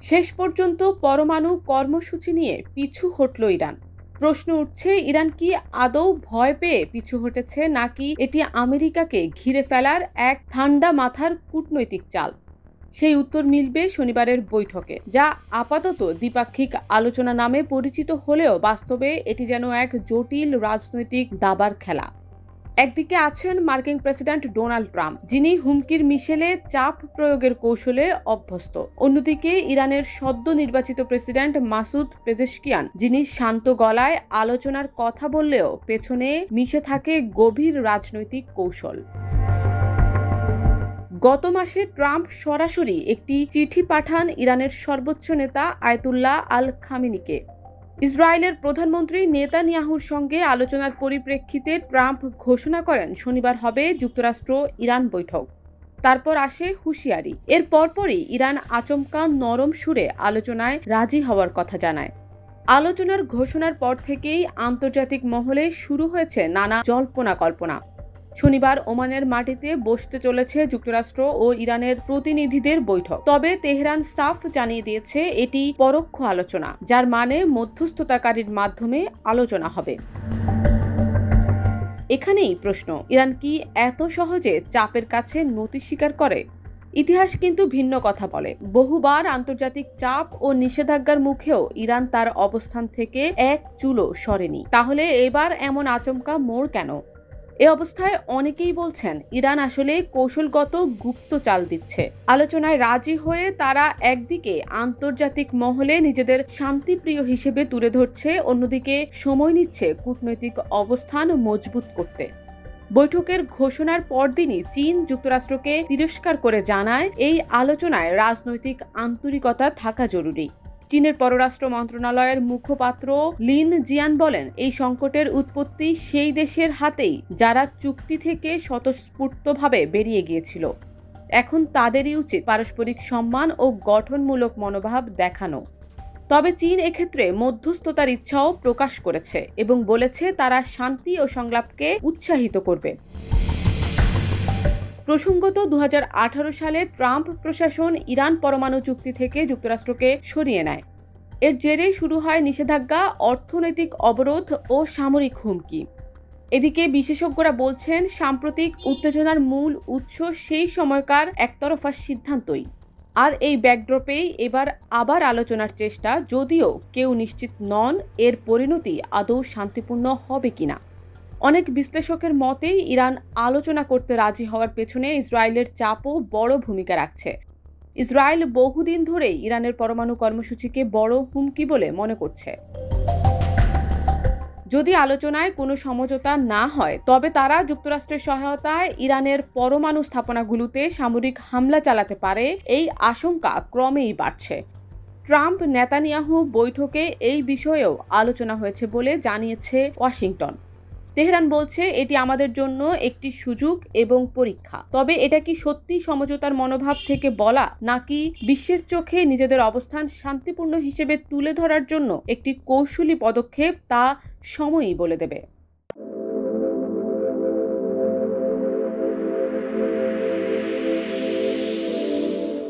শেষ পর্যন্ত পরমাণু কর্মসূচি নিয়ে পিছু হটল ইরান। প্রশ্ন উঠছে, ইরান কি আদৌ ভয় পেয়ে পিছু হটেছে, নাকি এটি আমেরিকাকে ঘিরে ফেলার এক ঠান্ডা মাথার কূটনৈতিক চাল? সেই উত্তর মিলবে শনিবারের বৈঠকে, যা আপাতত দ্বিপাক্ষিক আলোচনা নামে পরিচিত হলেও বাস্তবে এটি যেন এক জটিল রাজনৈতিক দাবার খেলা। একদিকে আছেন মার্কিন প্রেসিডেন্ট ডোনাল্ড ট্রাম্প, যিনি হুমকির মিশেলে চাপ প্রয়োগের কৌশলে অভ্যস্ত। অন্যদিকে ইরানের সদ্য নির্বাচিত প্রেসিডেন্ট মাসুদ পেজেশকিয়ান, যিনি শান্ত গলায় আলোচনার কথা বললেও পেছনে মিশে থাকে গভীর রাজনৈতিক কৌশল। গত মাসে ট্রাম্প সরাসরি একটি চিঠি পাঠান ইরানের সর্বোচ্চ নেতা আয়াতুল্লাহ আল খামেনিকে। ইসরায়েলের প্রধানমন্ত্রী নেতানিয়াহুর সঙ্গে আলোচনার পরিপ্রেক্ষিতে ট্রাম্প ঘোষণা করেন শনিবার হবে যুক্তরাষ্ট্র ইরান বৈঠক। তারপর আসে হুঁশিয়ারি। এর পরপরই ইরান আচমকা নরম সুরে আলোচনায় রাজি হওয়ার কথা জানায়। আলোচনার ঘোষণার পর থেকেই আন্তর্জাতিক মহলে শুরু হয়েছে নানা জল্পনা কল্পনা। শনিবার ওমানের মাটিতে বসতে চলেছে যুক্তরাষ্ট্র ও ইরানের প্রতিনিধিদের বৈঠক। তবে তেহরান সাফ জানিয়ে দিয়েছে এটি পরোক্ষ আলোচনা, যার মানে মধ্যস্থতাকারীর মাধ্যমে আলোচনা হবে। এখানেই প্রশ্ন, ইরান কি এত সহজে চাপের কাছে নতি স্বীকার করে? ইতিহাস কিন্তু ভিন্ন কথা বলে। বহুবার আন্তর্জাতিক চাপ ও নিষেধাজ্ঞার মুখেও ইরান তার অবস্থান থেকে এক চুলও সরেনি। তাহলে এবার এমন আচমকা মোড় কেন? এ অবস্থায় অনেকেই বলছেন ইরান আসলে কৌশলগত গুপ্ত চাল দিচ্ছে। আলোচনায় রাজি হয়ে তারা একদিকে আন্তর্জাতিক মহলে নিজেদের শান্তিপ্রিয় হিসেবে তুলে ধরছে, অন্যদিকে সময় নিচ্ছে কূটনৈতিক অবস্থান মজবুত করতে। বৈঠকের ঘোষণার পরদিনই চীন যুক্তরাষ্ট্রকে তিরস্কার করে জানায় এই আলোচনায় রাজনৈতিক আন্তরিকতা থাকা জরুরি। চীনের পররাষ্ট্র মন্ত্রণালয়ের মুখপাত্র লিন জিয়ান বলেন, এই সংকটের উৎপত্তি সেই দেশের হাতেই যারা চুক্তি থেকে স্বতঃস্ফূর্তভাবে বেরিয়ে গিয়েছিল। এখন তাদেরই উচিত পারস্পরিক সম্মান ও গঠনমূলক মনোভাব দেখানো। তবে চীন এক্ষেত্রে মধ্যস্থতার ইচ্ছাও প্রকাশ করেছে এবং বলেছে তারা শান্তি ও সংলাপকে উৎসাহিত করবে। প্রসঙ্গত 2018 সালে ট্রাম্প প্রশাসন ইরান পরমাণু চুক্তি থেকে যুক্তরাষ্ট্রকে সরিয়ে নেয়। এর জেরে শুরু হয় নিষেধাজ্ঞা, অর্থনৈতিক অবরোধ ও সামরিক হুমকি। এদিকে বিশেষজ্ঞরা বলছেন সাম্প্রতিক উত্তেজনার মূল উৎস সেই সময়কার একতরফা সিদ্ধান্তই। আর এই ব্যাকড্রপেই এবার আবার আলোচনার চেষ্টা, যদিও কেউ নিশ্চিত নন এর পরিণতি আদৌ শান্তিপূর্ণ হবে কিনা। অনেক বিশ্লেষকের মতেই ইরান আলোচনা করতে রাজি হওয়ার পেছনে ইসরায়েলের চাপও বড় ভূমিকা রাখছে। ইসরায়েল বহুদিন ধরেই ইরানের পরমাণু কর্মসূচিকে বড় হুমকি বলে মনে করছে। যদি আলোচনায় কোনো সমঝোতা না হয়, তবে তারা যুক্তরাষ্ট্রের সহায়তায় ইরানের পরমাণু স্থাপনাগুলোতে সামরিক হামলা চালাতে পারে, এই আশঙ্কা ক্রমেই বাড়ছে। ট্রাম্প নেতানিয়াহু বৈঠকে এই বিষয়েও আলোচনা হয়েছে বলে জানিয়েছে ওয়াশিংটন। তেহরান বলছে এটি আমাদের জন্য একটি সুযোগ এবং পরীক্ষা। তবে এটা কি সত্যি সমঝোতার মনোভাব থেকে বলা, নাকি বিশ্বের চোখে নিজেদের অবস্থান শান্তিপূর্ণ হিসেবে তুলে ধরার জন্য একটি কৌশলী পদক্ষেপ, তা সময়ই বলে দেবে।